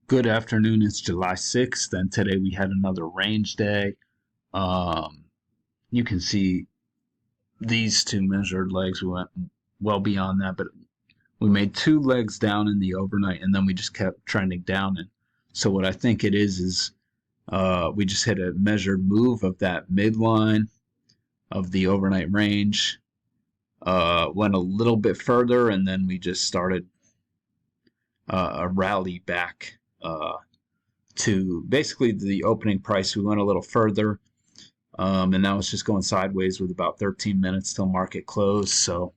Good afternoon. It's July 6th, and today we had another range day. Um, you can see these two measured legs. We went well beyond that, but we made two legs down in the overnight, and then we just kept trending down. And so, what I think it is we just hit a measured move of that midline of the overnight range, went a little bit further, and then we just started a rally back. To basically the opening price. We went a little further, and now it's just going sideways with about 13 minutes till market close. So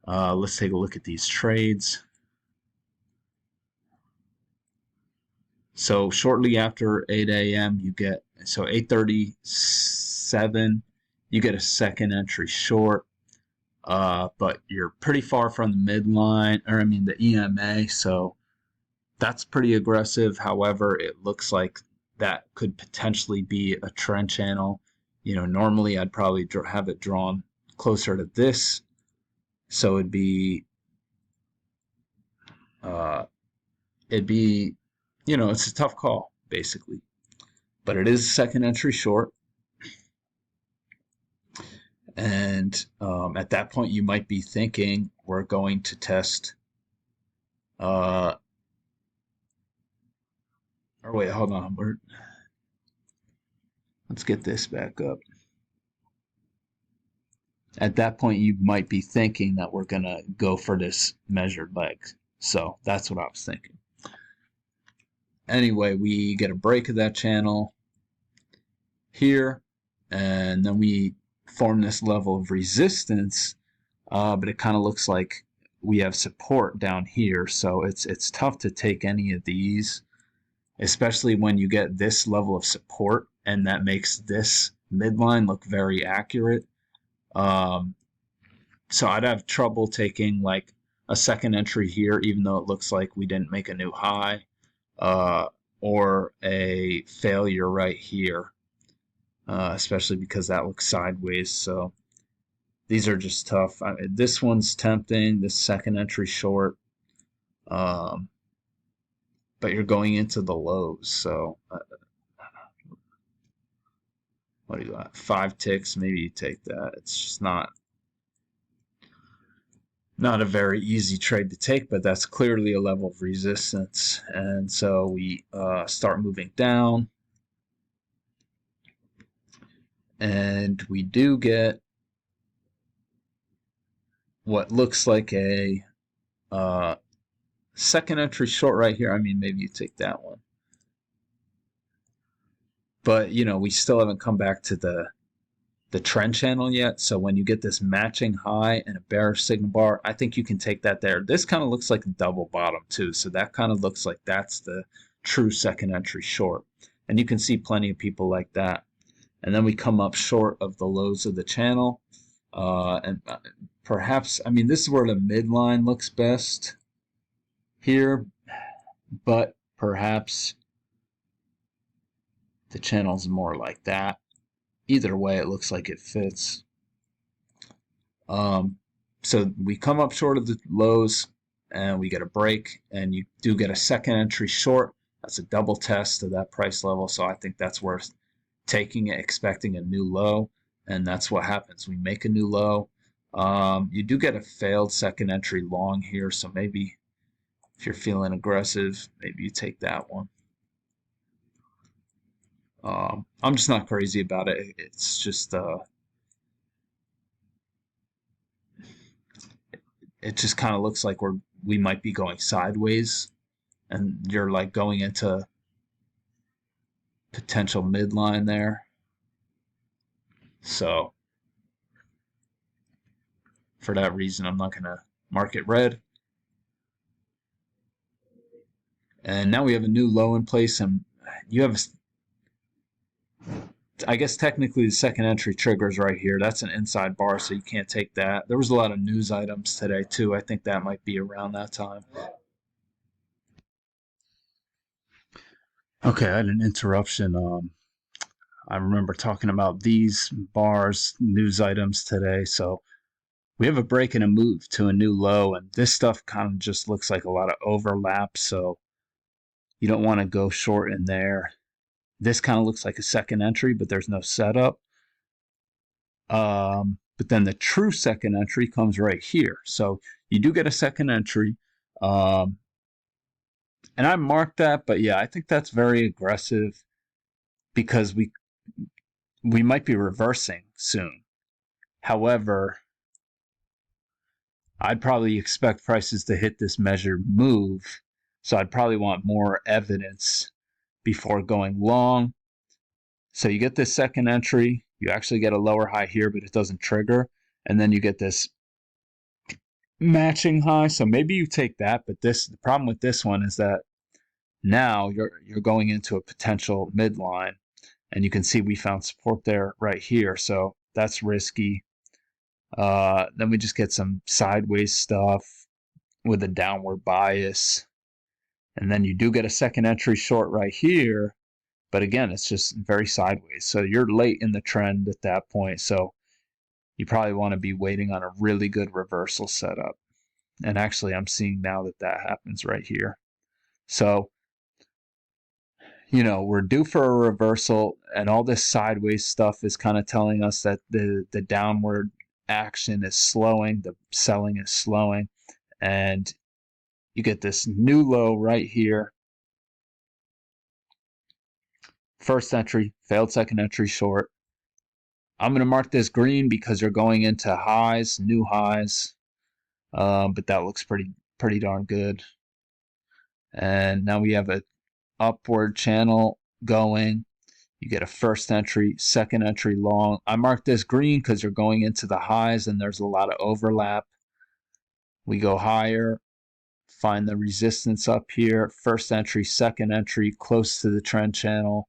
let's take a look at these trades. So shortly after 8 a.m. you get, so 8:37, you get a second entry short, but you're pretty far from the midline, or I mean the EMA, so that's pretty aggressive. However, it looks like that could potentially be a trend channel. Normally I'd probably have it drawn closer to this. So uh, it'd be, it's a tough call basically, but it is second entry short. And at that point, you might be thinking we're going to test, or wait, hold on. Let's get this back up. At that point, you might be thinking that we're going to go for this measured leg. So that's what I was thinking. Anyway, we get a break of that channel here, and then we form this level of resistance, but it kind of looks like we have support down here. So it's tough to take any of these, especially when you get this level of support, and that makes this midline look very accurate. So I'd have trouble taking like a second entry here, even though it looks like we didn't make a new high, or a failure right here, especially because that looks sideways. So these are just tough. This one's tempting, this second entry short, but you're going into the lows. So what do you got? 5 ticks, maybe you take that. It's just not a very easy trade to take, but that's clearly a level of resistance. And so we start moving down, and we do get what looks like a second entry short right here. I mean, maybe you take that one, but we still haven't come back to the trend channel yet. So when you get this matching high and a bearish signal bar, I think you can take that there. This kind of looks like a double bottom too, so that kind of looks like that's the true second entry short, and you can see plenty of people like that. And then we come up short of the lows of the channel, and perhaps, I mean, this is where the midline looks best here, but perhaps the channel's more like that. Either way, it looks like it fits. So we come up short of the lows, and we get a break, and you do get a second entry short. That's a double test of that price level, so I think that's worth taking it, expecting a new low, and that's what happens. We make a new low. You do get a failed second entry long here, so maybe if you're feeling aggressive, maybe you take that one. I'm just not crazy about it. It's just it just kind of looks like we might be going sideways, and you're like going into potential midline there. So for that reason, I'm not going to mark it red. And now we have a new low in place, and you have, I guess technically the second entry triggers right here. That's an inside bar, so you can't take that. There was a lot of news items today too. I think that might be around that time. Okay, I had an interruption. I remember talking about these bars, news items today. So we have a break and a move to a new low, and this stuff kind of just looks like a lot of overlap. So You don't want to go short in there. This kind of looks like a second entry, but there's no setup. But then the true second entry comes right here. So you do get a second entry. And I marked that, but yeah, I think that's very aggressive because we might be reversing soon. However, I'd probably expect prices to hit this measured move. So I'd probably want more evidence before going long. So you get this second entry. You actually get a lower high here, but it doesn't trigger. And then you get this matching high. So maybe you take that. But the problem with this one is that now you're going into a potential midline. And you can see we found support there right here. So that's risky. Then we just get some sideways stuff with a downward bias. And then you do get a second entry short right here. But again, it's just very sideways. So you're late in the trend at that point. So you probably want to be waiting on a really good reversal setup. And actually, I'm seeing now that happens right here. So, we're due for a reversal, and all this sideways stuff is kind of telling us that the downward action is slowing, the selling is slowing, and you get this new low right here. First entry, failed second entry short. I'm going to mark this green because you're going into highs, new highs, but that looks pretty darn good. And now we have a upward channel going. You get a first entry, second entry long. I marked this green because you're going into the highs and there's a lot of overlap. We go higher, find the resistance up here. First entry, second entry, close to the trend channel.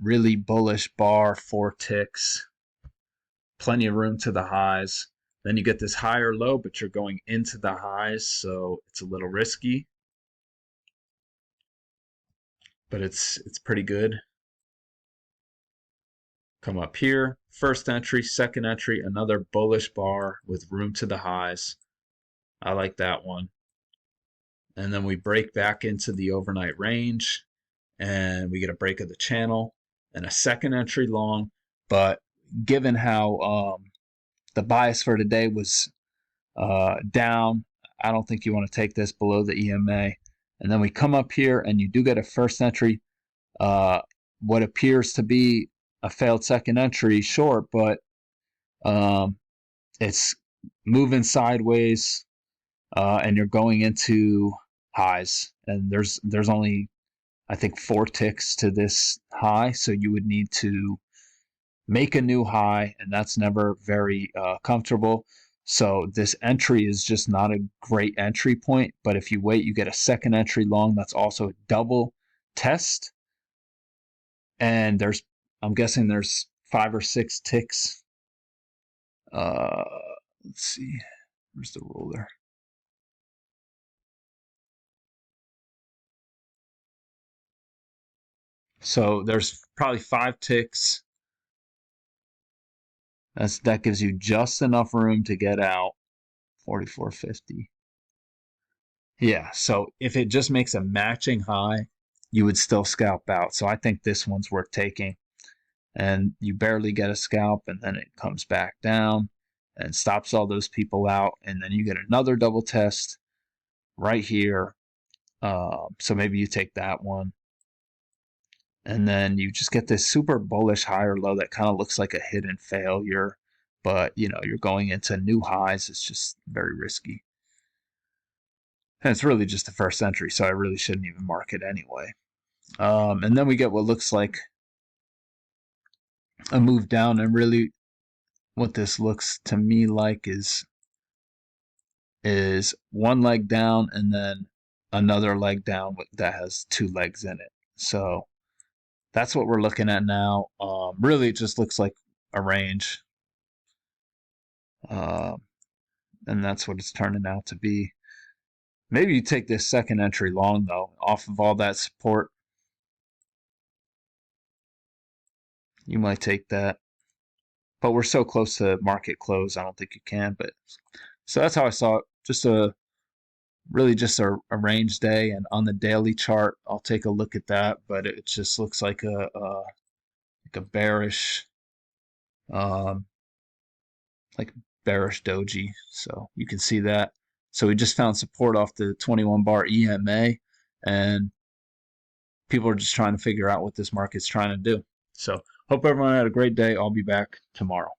Really bullish bar, 4 ticks. Plenty of room to the highs. Then you get this higher low, but you're going into the highs, so it's a little risky. But it's pretty good. Come up here, first entry, second entry, another bullish bar with room to the highs. I like that one. And then we break back into the overnight range, and we get a break of the channel and a second entry long. But given how the bias for today was down, I don't think you want to take this below the EMA. And then we come up here, and you do get a first entry, what appears to be a failed second entry short, but it's moving sideways, and you're going into highs. And there's only, I think, 4 ticks to this high, so you would need to make a new high, and that's never very comfortable. So this entry is just not a great entry point, but if you wait, you get a second entry long. That's also a double test. And I'm guessing there's 5 or 6 ticks. Let's see, where's the ruler? So there's probably 5 ticks. That gives you just enough room to get out. 44.50. Yeah, so if it just makes a matching high, you would still scalp out. So I think this one's worth taking. And you barely get a scalp, and then it comes back down and stops all those people out. And then you get another double test right here. So maybe you take that one. And then you just get this super bullish higher low that kind of looks like a hidden failure. But, you're going into new highs. It's just very risky. And it's really just the first entry, so I really shouldn't even mark it anyway. And then we get what looks like a move down. And really what this looks to me like is one leg down and then another leg down that has 2 legs in it. So that's what we're looking at now. Really, it just looks like a range. And that's what it's turning out to be. Maybe you take this second entry long, though, off of all that support. You might take that. But we're so close to market close, I don't think you can. But so that's how I saw it. Just a really just a range day. And on the daily chart, I'll take a look at that, but it just looks like a bearish, um, like bearish doji. So you can see that. So we just found support off the 21 bar EMA, and people are just trying to figure out what this market's trying to do. So hope everyone had a great day. I'll be back tomorrow.